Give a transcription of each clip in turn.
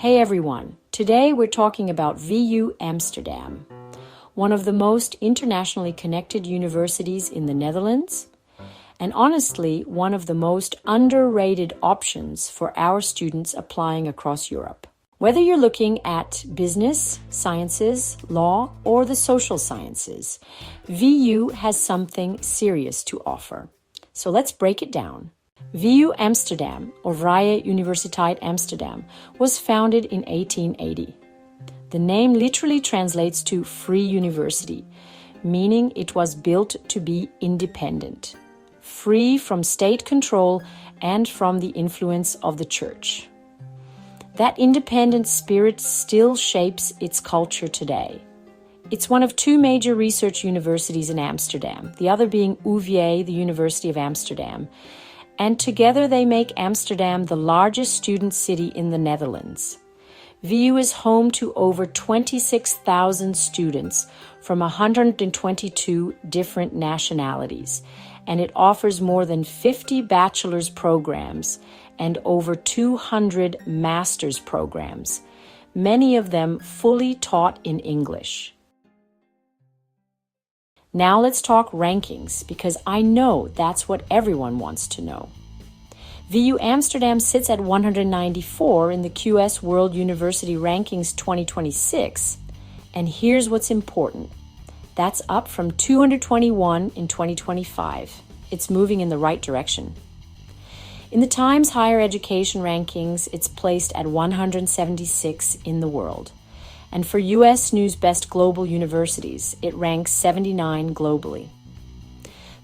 Hey everyone, today we're talking about VU Amsterdam, one of the most internationally connected universities in the Netherlands, and honestly, one of the most underrated options for our students applying across Europe. Whether you're looking at business, sciences, law, or the social sciences, VU has something serious to offer. So let's break it down. VU Amsterdam, or Vrije Universiteit Amsterdam, was founded in 1880. The name literally translates to free university, meaning it was built to be independent, free from state control and from the influence of the church. That independent spirit still shapes its culture today. It's one of two major research universities in Amsterdam, the other being UvA, the University of Amsterdam, and together they make Amsterdam the largest student city in the Netherlands. VU is home to over 26,000 students from 122 different nationalities, and it offers more than 50 bachelor's programs and over 200 master's programs, many of them fully taught in English. Now let's talk rankings, because I know that's what everyone wants to know. VU Amsterdam sits at 194 in the QS World University Rankings 2026, and here's what's important. That's up from 221 in 2025. It's moving in the right direction. In the Times Higher Education Rankings, it's placed at 176 in the world. And for US News Best Global Universities, it ranks 79 globally.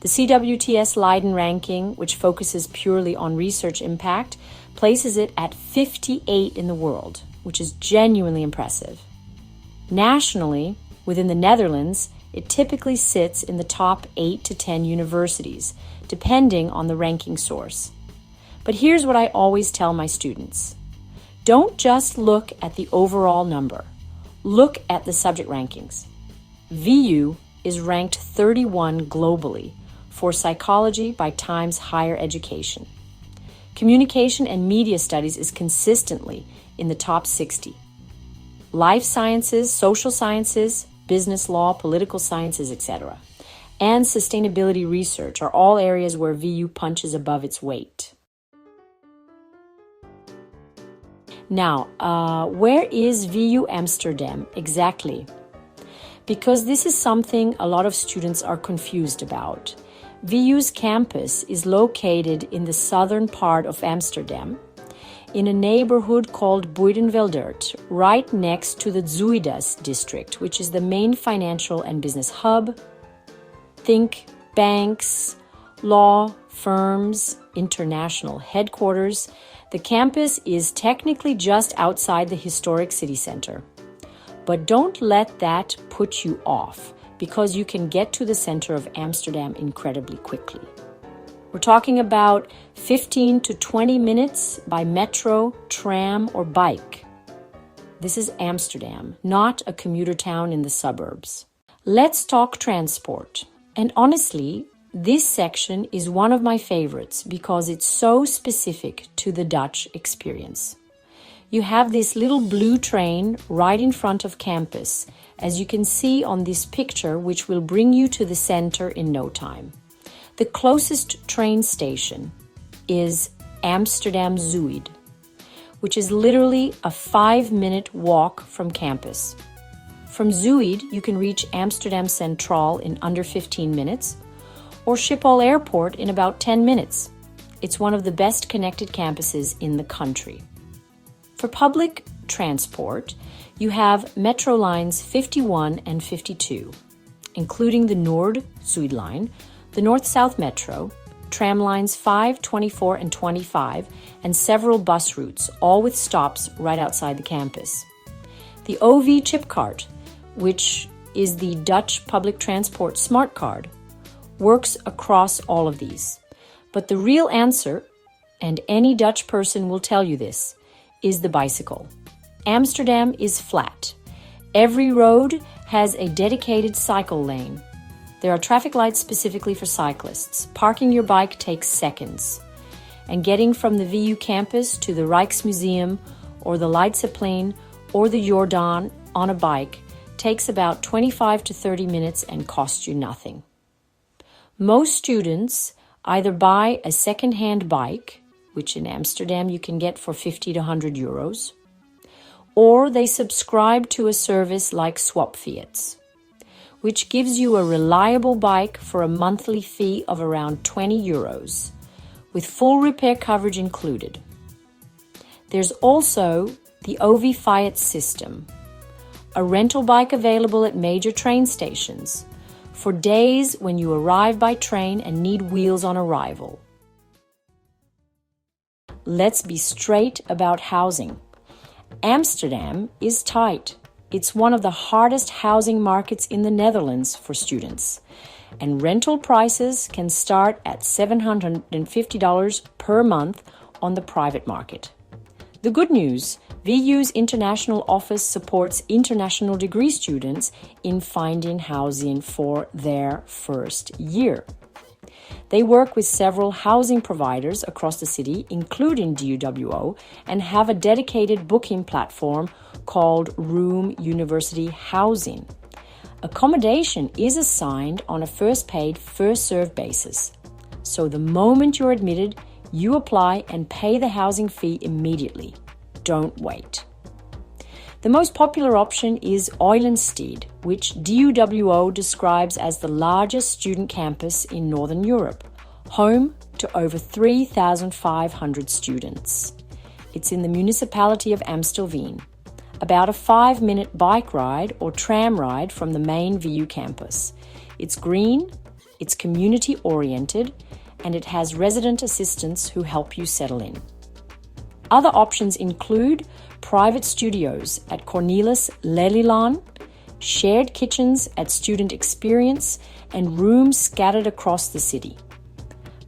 The CWTS Leiden ranking, which focuses purely on research impact, places it at 58 in the world, which is genuinely impressive. Nationally, within the Netherlands, it typically sits in the top 8 to 10 universities, depending on the ranking source. But here's what I always tell my students. Don't just look at the overall number. Look at the subject rankings. VU is ranked 31 globally for psychology by Times Higher Education. Communication and media studies is consistently in the top 60. Life sciences, social sciences, business law, political sciences, etc., and sustainability research are all areas where VU punches above its weight. Now, where is VU Amsterdam exactly? Because this is something a lot of students are confused about. VU's campus is located in the southern part of Amsterdam, in a neighborhood called Buitenveldert, right next to the Zuidas district, which is the main financial and business hub. Think banks, law, firms, international headquarters. The campus is technically just outside the historic city center. But don't let that put you off, because you can get to the center of Amsterdam incredibly quickly. We're talking about 15 to 20 minutes by metro, tram, or bike. This is Amsterdam, not a commuter town in the suburbs. Let's talk transport. And honestly, this section is one of my favorites because it's so specific to the Dutch experience. You have this little blue train right in front of campus, as you can see on this picture, which will bring you to the center in no time. The closest train station is Amsterdam Zuid, which is literally a 5-minute walk from campus. From Zuid, you can reach Amsterdam Centraal in under 15 minutes, or Schiphol Airport in about 10 minutes. It's one of the best connected campuses in the country. For public transport, you have metro lines 51 and 52, including the Noord-Zuid line, the North-South Metro, tram lines 5, 24, and 25, and several bus routes, all with stops right outside the campus. The OV chip card, which is the Dutch public transport smart card, works across all of these. But the real answer, and any Dutch person will tell you this, is the bicycle. Amsterdam is flat. Every road has a dedicated cycle lane. There are traffic lights specifically for cyclists. Parking your bike takes seconds. And getting from the VU campus to the Rijksmuseum or the Leidseplein or the Jordaan on a bike takes about 25 to 30 minutes and costs you nothing. Most students either buy a second-hand bike, which in Amsterdam you can get for 50 to 100 euros, or they subscribe to a service like Swap Fiats, which gives you a reliable bike for a monthly fee of around 20 euros, with full repair coverage included. There's also the OV Fiat system, a rental bike available at major train stations for days when you arrive by train and need wheels on arrival. Let's be straight about housing. Amsterdam is tight. It's one of the hardest housing markets in the Netherlands for students, and rental prices can start at $750 per month on the private market. The good news, VU's international office supports international degree students in finding housing for their first year. They work with several housing providers across the city, including DUWO, and have a dedicated booking platform called Room University Housing. Accommodation is assigned on a first paid, first served basis. So the moment you're admitted, you apply and pay the housing fee immediately. Don't wait. The most popular option is Eulenstede, which DUWO describes as the largest student campus in Northern Europe, home to over 3,500 students. It's in the municipality of Amstelveen, about a 5-minute bike ride or tram ride from the main VU campus. It's green, it's community-oriented, and it has resident assistants who help you settle in. Other options include private studios at Cornelis Lelylaan, shared kitchens at Student Experience, and rooms scattered across the city.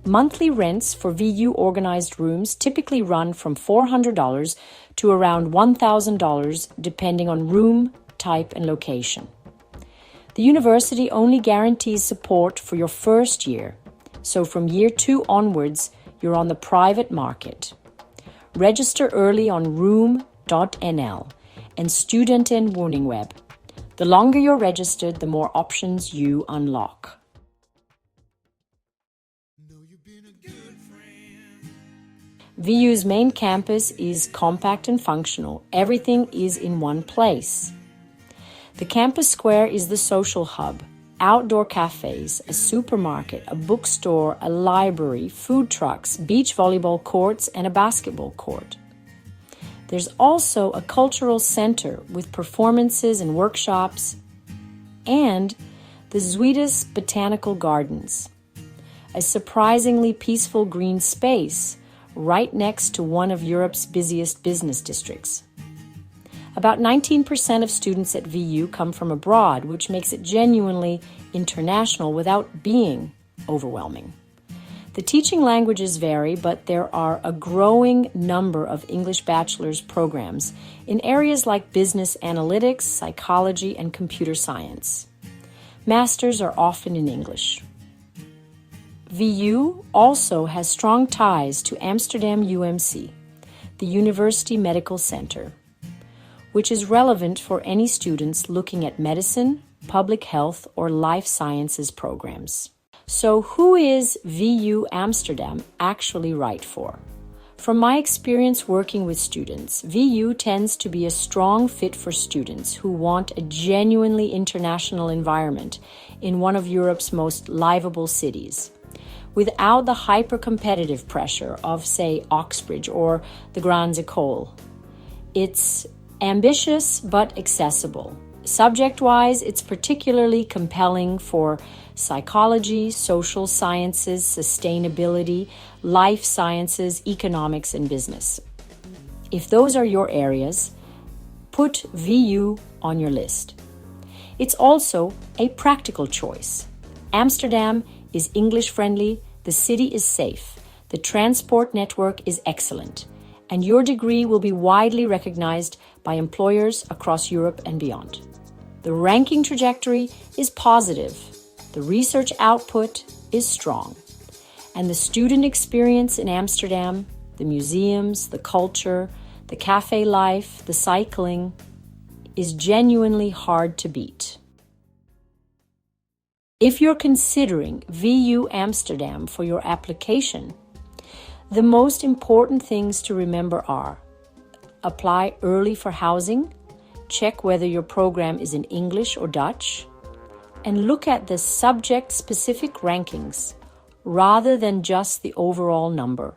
Monthly rents for VU-organized rooms typically run from $400 to around $1,000 depending on room, type, and location. The university only guarantees support for your first year, so from year 2 onwards, you're on the private market. Register early on room.nl and Studenten Woningweb. The longer you're registered, the more options you unlock. VU's main campus is compact and functional. Everything is in one place. The campus square is the social hub. Outdoor cafes, a supermarket, a bookstore, a library, food trucks, beach volleyball courts, and a basketball court. There's also a cultural center with performances and workshops, and the Zwedish Botanical Gardens, a surprisingly peaceful green space right next to one of Europe's busiest business districts. About 19% of students at VU come from abroad, which makes it genuinely international without being overwhelming. The teaching languages vary, but there are a growing number of English bachelor's programs in areas like business analytics, psychology, and computer science. Masters are often in English. VU also has strong ties to Amsterdam UMC, the University Medical Center, which is relevant for any students looking at medicine, public health, or life sciences programs. So who is VU Amsterdam actually right for? From my experience working with students, VU tends to be a strong fit for students who want a genuinely international environment in one of Europe's most livable cities, without the hyper-competitive pressure of, say, Oxbridge or the Grande École. It's ambitious but accessible. Subject-wise, it's particularly compelling for psychology, social sciences, sustainability, life sciences, economics, and business. If those are your areas, put VU on your list. It's also a practical choice. Amsterdam is English-friendly, the city is safe, the transport network is excellent, and your degree will be widely recognized by employers across Europe and beyond. The ranking trajectory is positive, the research output is strong, and the student experience in Amsterdam, the museums, the culture, The cafe life, the cycling is genuinely hard to beat. If you're considering VU Amsterdam for your application, the most important things to remember are: apply early for housing, check whether your program is in English or Dutch, and look at the subject-specific rankings rather than just the overall number.